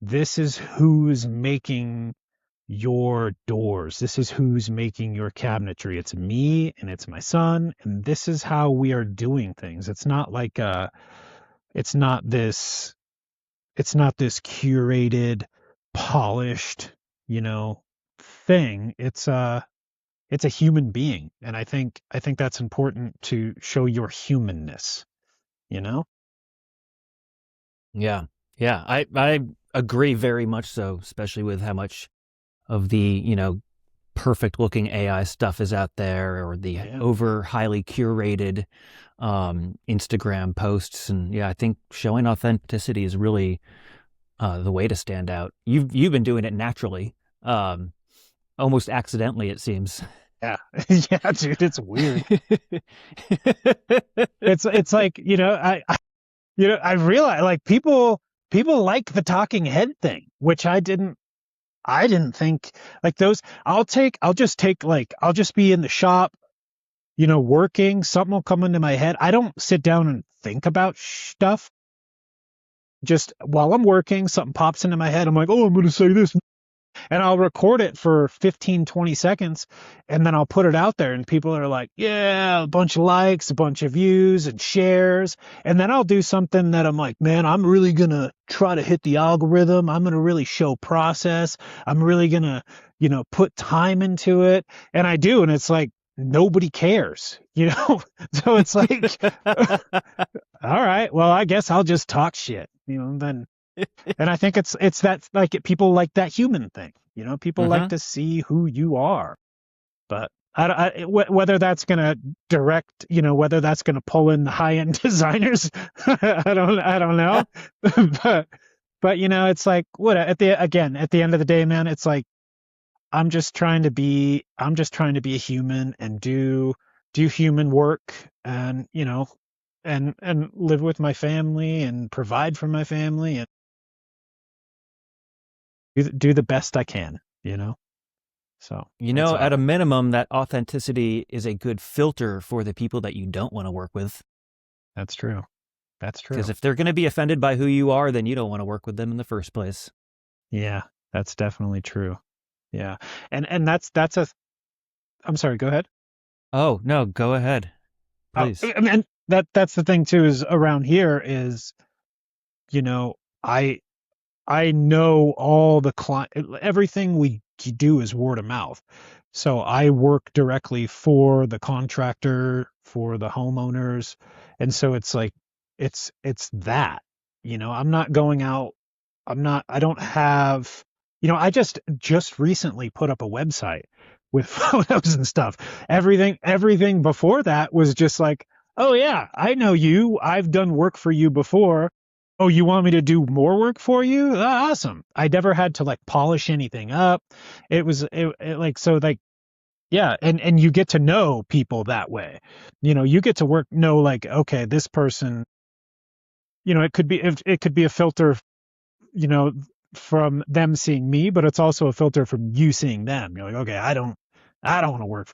who's making your doors. This is who's making your cabinetry. It's me and it's my son, and this is how we are doing things. It's not like it's not this curated, polished, thing. It's a human being, and I think that's important to show your humanness, you know? Yeah. Yeah. I agree very much so, especially with how much of the, perfect looking AI stuff is out there, or the Yeah. over highly curated Instagram posts. And yeah, I think showing authenticity is really the way to stand out. You've been doing it naturally, almost accidentally, it seems. Yeah. Yeah, dude, it's weird. It's like, I realize, like, people like the talking head thing, which I didn't think, like, those. I'll just be in the shop, working, something will come into my head. I don't sit down and think about stuff. just while I'm working, something pops into my head. I'm like, oh, I'm going to say this. And I'll record it for 15, 20 seconds, and then I'll put it out there, and people are like, yeah, a bunch of likes, a bunch of views and shares. And then I'll do something that I'm like, man, I'm really going to try to hit the algorithm. I'm going to really show process. I'm really going to, put time into it. And I do. And it's like, nobody cares, So it's like, all right, well, I guess I'll just talk shit, then. And I think it's that, like, people like that human thing, people like to see who you are. But whether that's going to direct, whether that's going to pull in the high end designers, I don't know. but it's like, what, at the end of the day, man, it's like, I'm just trying to be a human and do human work, and, and live with my family and provide for my family and do the best I can, So, at a minimum, that authenticity is a good filter for the people that you don't want to work with. That's true. Because if they're going to be offended by who you are, then you don't want to work with them in the first place. Yeah, that's definitely true. Yeah. And I'm sorry, go ahead. Oh, no, go ahead. Please. And that's the thing too, is around here is, I know all the everything we do is word of mouth. So I work directly for the contractor, for the homeowners. And so it's like, it's that, I'm not going out. I don't have, I just recently put up a website with photos and stuff. Everything before that was just like, oh yeah, I know you. I've done work for you before. Oh, you want me to do more work for you? Awesome. I never had to like polish anything up. It was like, so like, yeah. And you get to know people that way. You get to know like, okay, this person, it could be a filter, from them seeing me, but it's also a filter from you seeing them. You're like, okay, I don't want to work.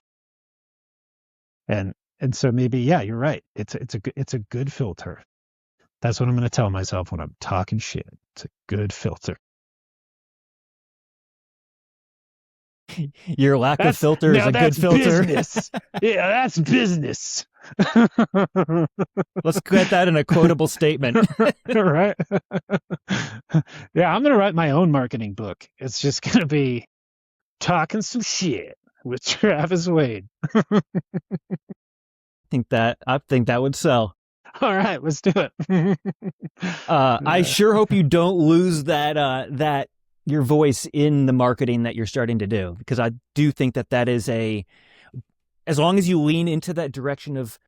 And so maybe, yeah, you're right. It's a good filter. That's what I'm going to tell myself when I'm talking shit. It's a good filter. Your lack of filter is a good filter. Business. Yeah, that's business. Let's get that in a quotable statement. Right? Yeah, I'm going to write my own marketing book. It's just going to be talking some shit with Travis Wade. I think that would sell. All right, let's do it. I sure hope you don't lose that your voice in the marketing that you're starting to do, because I do think that is as long as you lean into that direction of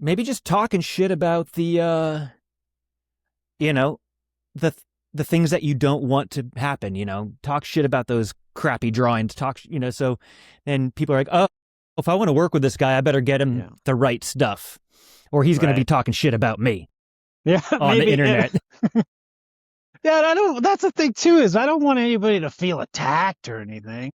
maybe just talking shit about the the things that you don't want to happen, talk shit about those crappy drawings, so then people are like, oh, if I want to work with this guy, I better get him the right stuff, or he's going to be talking shit about me on the internet. Yeah, that's the thing too, is I don't want anybody to feel attacked or anything.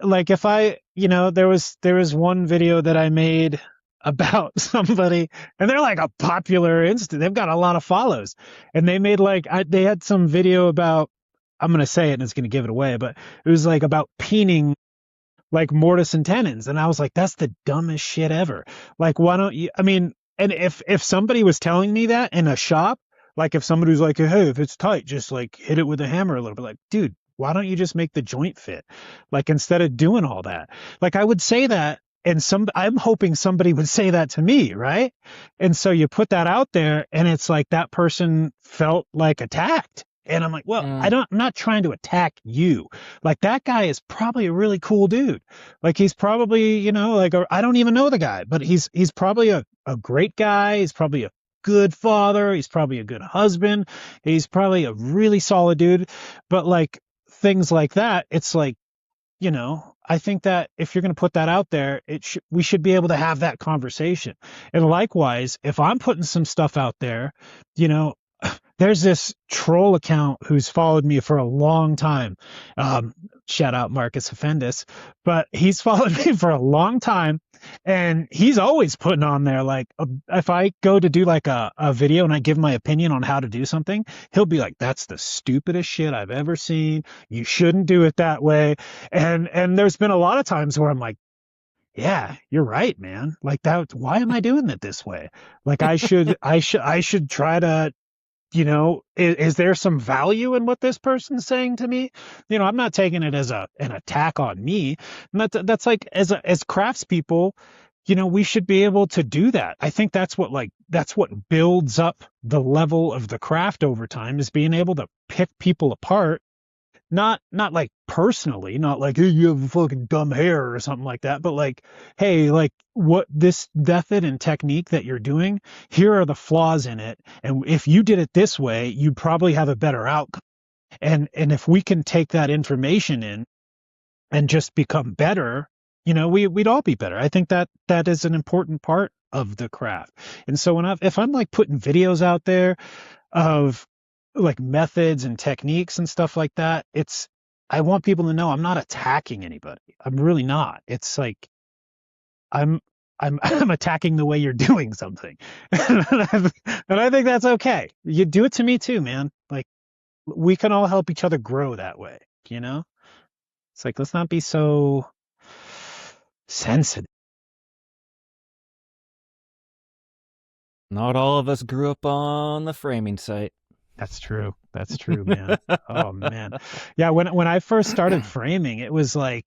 Like if there was one video that I made about somebody, and they're like a popular they've got a lot of follows, and they made they had some video about, I'm going to say it and it's going to give it away, but it was like about peening like mortise and tenons. And I was like, that's the dumbest shit ever. Like, why don't you, and if somebody was telling me that in a shop, like if somebody was like, hey, if it's tight, just like hit it with a hammer a little bit, like, dude, why don't you just make the joint fit? Like, instead of doing all that, like I would say that, and I'm hoping somebody would say that to me. Right. And so you put that out there, and it's like that person felt like attacked. And I'm like, well, I'm not trying to attack you. Like, that guy is probably a really cool dude. Like, he's probably, I don't even know the guy, but he's probably a great guy. He's probably a good father. He's probably a good husband. He's probably a really solid dude. But like things like that, it's like, I think that if you're going to put that out there, we should be able to have that conversation. And likewise, if I'm putting some stuff out there, there's this troll account who's followed me for a long time. Um, Shout out Marcus Offendus, but he's followed me for a long time, and he's always putting on there like if I go to do like a video and I give my opinion on how to do something, he'll be like, "That's the stupidest shit I've ever seen. You shouldn't do it that way." And there's been a lot of times where I'm like, yeah, you're right, man. Like that, why am I doing it this way? Like I should try to, is there some value in what this person's saying to me? I'm not taking it as an attack on me. And that's like, as craftspeople, we should be able to do that. I think that's what builds up the level of the craft over time, is being able to pick people apart. Not like personally, not like, hey, you have fucking dumb hair or something like that, but like, hey, like what this method and technique that you're doing, here are the flaws in it. And if you did it this way, you'd probably have a better outcome. And if we can take that information in and just become better, we'd all be better. I think that is an important part of the craft. And so if I'm like putting videos out there of like methods and techniques and stuff like that, I want people to know I'm not attacking anybody. I'm really not. It's like I'm I'm attacking the way you're doing something. And I think that's okay. You do it to me too, man. Like we can all help each other grow that way, you know? It's like, let's not be so sensitive. Not all of us grew up on the framing site. That's true. That's true, man. Oh man. Yeah, when I first started framing, it was like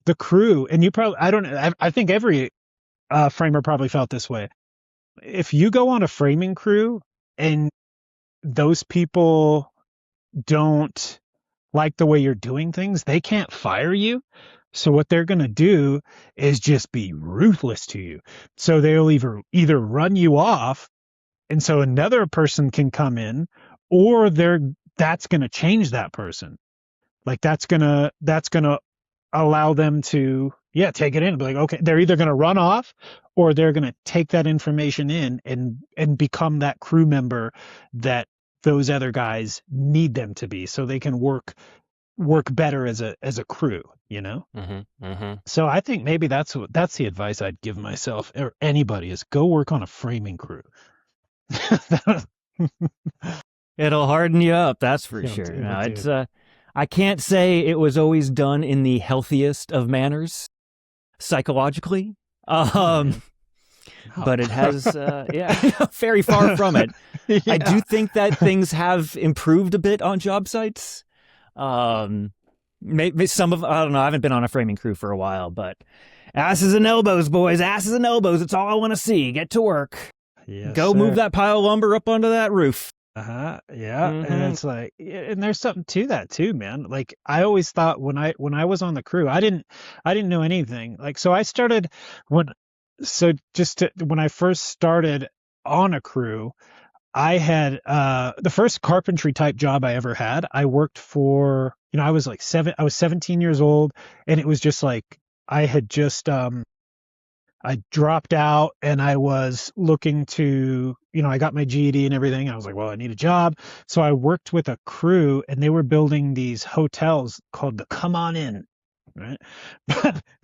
the crew, and you probably, I don't know, I think every framer probably felt this way. If you go on a framing crew and those people don't like the way you're doing things, they can't fire you. So what they're going to do is just be ruthless to you. So they'll either run you off, and so another person can come in, or that's going to change that person. Like that's going to allow them to, take it in and be like, okay, they're either going to run off or they're going to take that information in and become that crew member that those other guys need them to be, so they can work better as a crew, Mm-hmm, mm-hmm. So I think maybe that's the advice I'd give myself or anybody, is go work on a framing crew. It'll harden you up, that's for sure. No, it's I can't say it was always done in the healthiest of manners psychologically. But it has very far from it. Yeah. I do think that things have improved a bit on job sites. Maybe some of, I don't know, I haven't been on a framing crew for a while, but asses and elbows, boys, asses and elbows. It's all I want to see. Get to work. Yes, Go move that pile of lumber up onto that roof. Yeah. Mm-hmm. And it's like, and there's something to that too, man. Like I always thought when I was on the crew, I didn't know anything. Like, so I started when I first started on a crew, I had the first carpentry type job I ever had. I worked for, I was 17 years old, and it was just like I had just I dropped out, and I was looking to, I got my GED and everything. I was like, well, I need a job. So I worked with a crew, and they were building these hotels called the Come On In, right?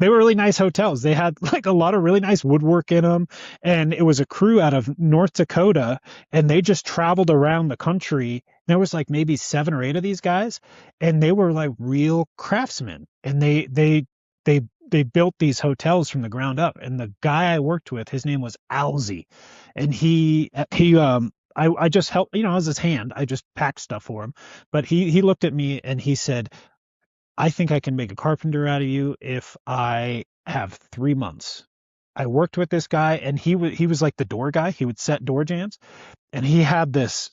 They were really nice hotels. They had like a lot of really nice woodwork in them. And it was a crew out of North Dakota, and they just traveled around the country. There was like maybe 7 or 8 of these guys, and they were like real craftsmen. And they built these hotels from the ground up. And the guy I worked with, his name was Alzy, and I just helped, I was his hand. I just packed stuff for him. But he looked at me and he said, I think I can make a carpenter out of you if I have 3 months. I worked with this guy, and he was like the door guy. He would set door jambs, and he had this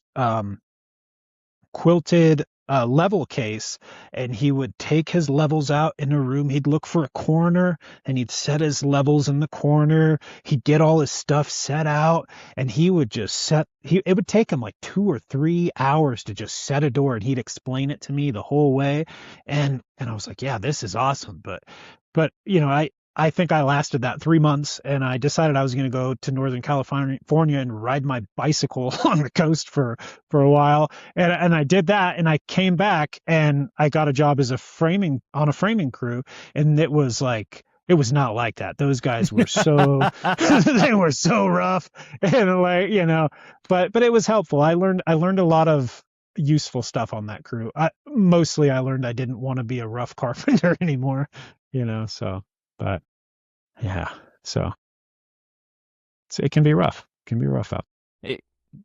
quilted level case, and he would take his levels out in a room. He'd look for a corner, and he'd set his levels in the corner. He'd get all his stuff set out, and he would just it would take him like 2 or 3 hours to just set a door, and he'd explain it to me the whole way. And I was like, yeah, this is awesome. But I think I lasted that 3 months, and I decided I was going to go to Northern California and ride my bicycle on the coast for a while. And I did that, and I came back and I got a job as a framing crew. And it was not like that. Those guys were so, they were so rough and but it was helpful. I learned a lot of useful stuff on that crew. Mostly I learned I didn't want to be a rough carpenter anymore, so. But yeah, so it can be rough. It can be rough out.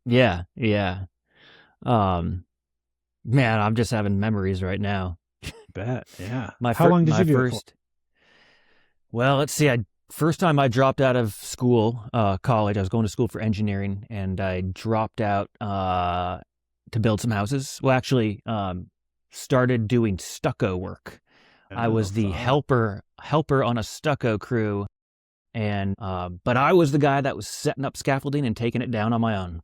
Yeah. Man, I'm just having memories right now. Bet. Yeah. How long did you do it for? Well, let's see. First time I dropped out of school, college. I was going to school for engineering, and I dropped out to build some houses. Well, actually, started doing stucco work. I was the helper on a stucco crew, and but I was the guy that was setting up scaffolding and taking it down on my own.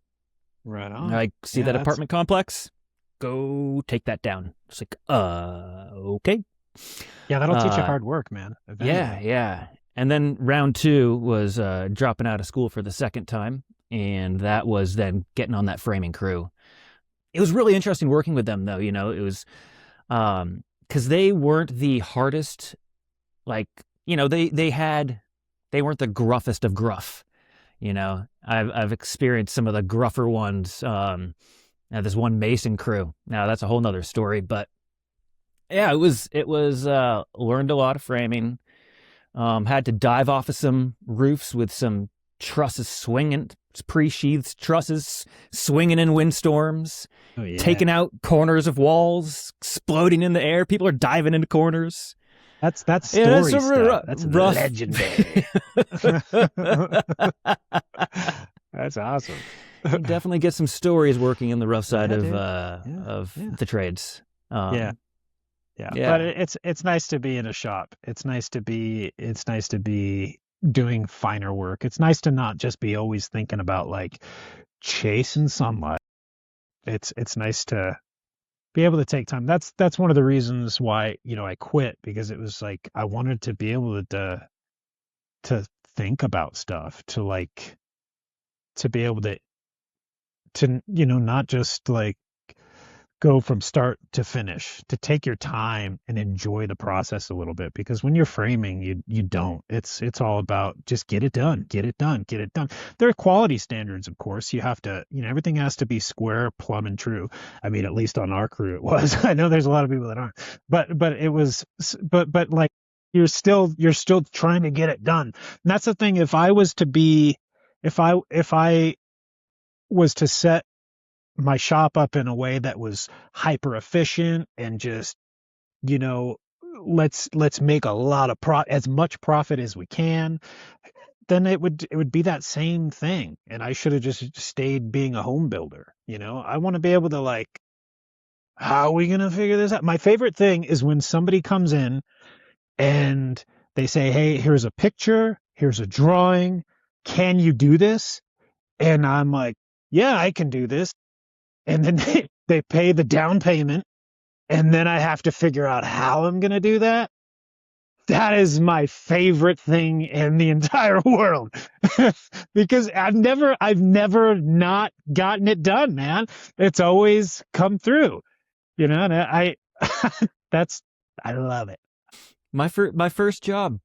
Right on. Like, see that apartment complex? Go take that down. It's like, okay. Yeah, that'll teach you hard work, man. Eventually. Yeah. And then round 2 was dropping out of school for the second time, and that was then getting on that framing crew. It was really interesting working with them, though. It was because they weren't the hardest. Like, they weren't the gruffest of gruff. I've experienced some of the gruffer ones. Now this one mason crew. Now that's a whole nother story, but yeah, it was learned a lot of framing. Had to dive off of some roofs with some trusses swinging, pre-sheathed trusses swinging in windstorms, taking out corners of walls, exploding in the air. People are diving into corners. That's story stuff. That's rough. Legendary. That's awesome. You definitely get some stories working in the rough side of the trades. Yeah. But it's nice to be in a shop. It's nice to be doing finer work. It's nice to not just be always thinking about like chasing sunlight. It's nice to be able to take time. That's one of the reasons why, I quit, because it was like I wanted to be able to think about stuff, to be able to not just like go from start to finish, to take your time and enjoy the process a little bit, because when you're framing, you don't. It's all about just get it done. There are quality standards, of course. You have to, everything has to be square, plumb, and true. I mean, at least on our crew it was. I know there's a lot of people that aren't, but it was, but like you're still trying to get it done. And that's the thing. If I was to set my shop up in a way that was hyper efficient and just, let's make a lot of as much profit as we can, then it would be that same thing. And I should have just stayed being a home builder. I want to be able to how are we going to figure this out? My favorite thing is when somebody comes in and they say, hey, here's a picture, here's a drawing. Can you do this? And I'm like, yeah, I can do this. And then they pay the down payment, and then I have to figure out how I'm going to do that. That is my favorite thing in the entire world, because I've never not gotten it done, man. It's always come through, and I love it. My first job,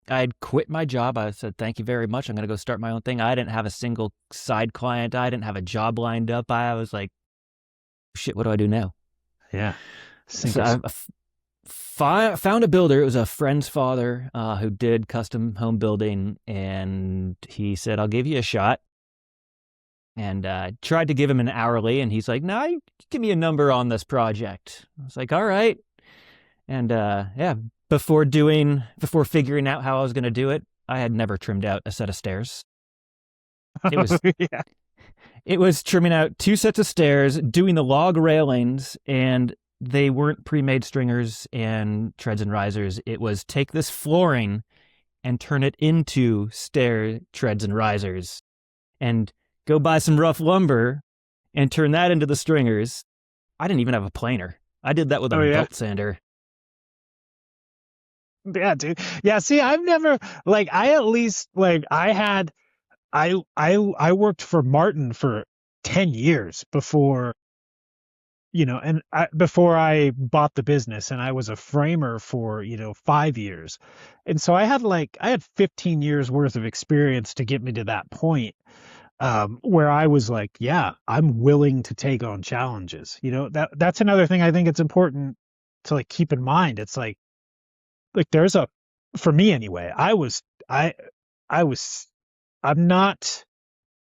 I'd quit my job. I said, thank you very much. I'm going to go start my own thing. I didn't have a single side client. I didn't have a job lined up. I was like, shit, what do I do now? Yeah. So I found a builder. It was a friend's father who did custom home building, and he said, I'll give you a shot. And tried to give him an hourly, and he's like, no, give me a number on this project. I was like, all right. And before figuring out how I was going to do it, I had never trimmed out a set of stairs. It was It was trimming out 2 sets of stairs, doing the log railings, and they weren't pre-made stringers and treads and risers. It was take this flooring and turn it into stair treads and risers, and go buy some rough lumber and turn that into the stringers. I didn't even have a planer. I did that with a belt sander. Yeah, dude. Yeah, see, I've never like I at least like I had I worked for Martin for 10 years before, and before I bought the business, and I was a framer for, 5 years. And so I had 15 years worth of experience to get me to that point, where I was like, yeah, I'm willing to take on challenges. That's another thing I think it's important to like keep in mind. It's like for me anyway, I was I'm not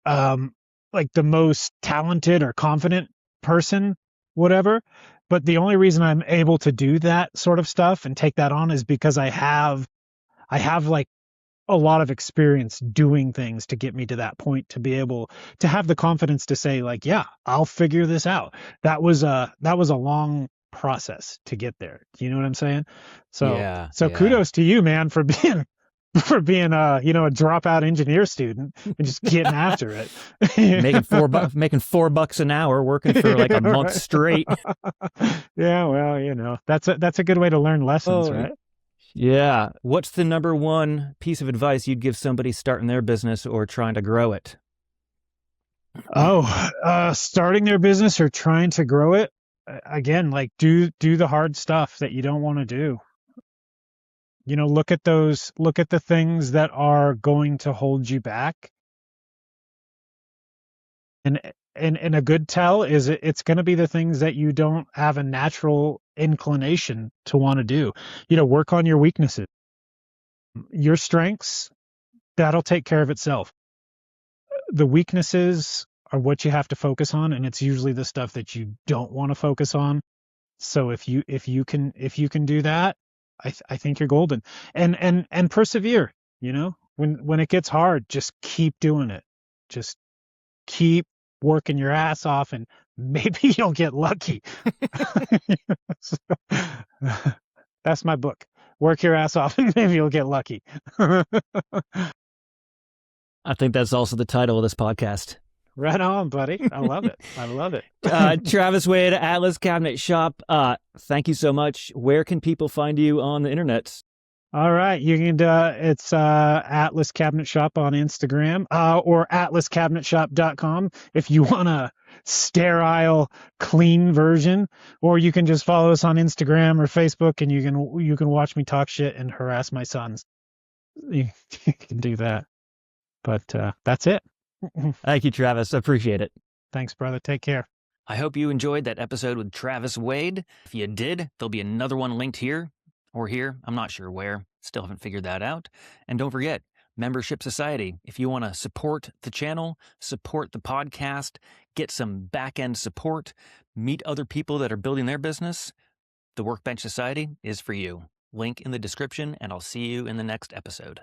um like the most talented or confident person, whatever, but the only reason I'm able to do that sort of stuff and take that on is because I have like a lot of experience doing things to get me to that point, to be able to have the confidence to say like, yeah, I'll figure this out. That was a long process to get there. Do you know what I'm saying? So Yeah, so yeah. kudos to you, man, for being a a dropout engineer student and just getting after it. Making $4 an hour, working for like a month Right. straight. Yeah, well, that's a good way to learn lessons, Oh, right? yeah. What's the number one piece of advice you'd give somebody starting their business or trying to grow it? Oh, starting their business or trying to grow it, again, like do the hard stuff that you don't want to do. Look at the things that are going to hold you back. And and a good tell is it's going to be the things that you don't have a natural inclination to want to do. Work on your weaknesses. Your strengths, that'll take care of itself. The weaknesses are what you have to focus on, and it's usually the stuff that you don't want to focus on. So if you can do that, I think you're golden. And persevere. When it gets hard, just keep doing it. Just keep working your ass off, and maybe you'll get lucky. So, that's my book. Work your ass off, and maybe you'll get lucky. I think that's also the title of this podcast. Right on, buddy. I love it. I love it. Travis Wade, Atlas Cabinet Shop. Thank you so much. Where can people find you on the internet? All right, you can. It's Atlas Cabinet Shop on Instagram, or atlascabinetshop.com if you want a sterile, clean version, or you can just follow us on Instagram or Facebook, and you can watch me talk shit and harass my sons. You can do that, but that's it. Thank you, Travis. Appreciate it. Thanks, brother. Take care. I hope you enjoyed that episode with Travis Wade. If you did, there'll be another one linked here or here. I'm not sure where. Still haven't figured that out. And don't forget, Membership Society. If you want to support the channel, support the podcast, get some back-end support, meet other people that are building their business, the Workbench Society is for you. Link in the description, and I'll see you in the next episode.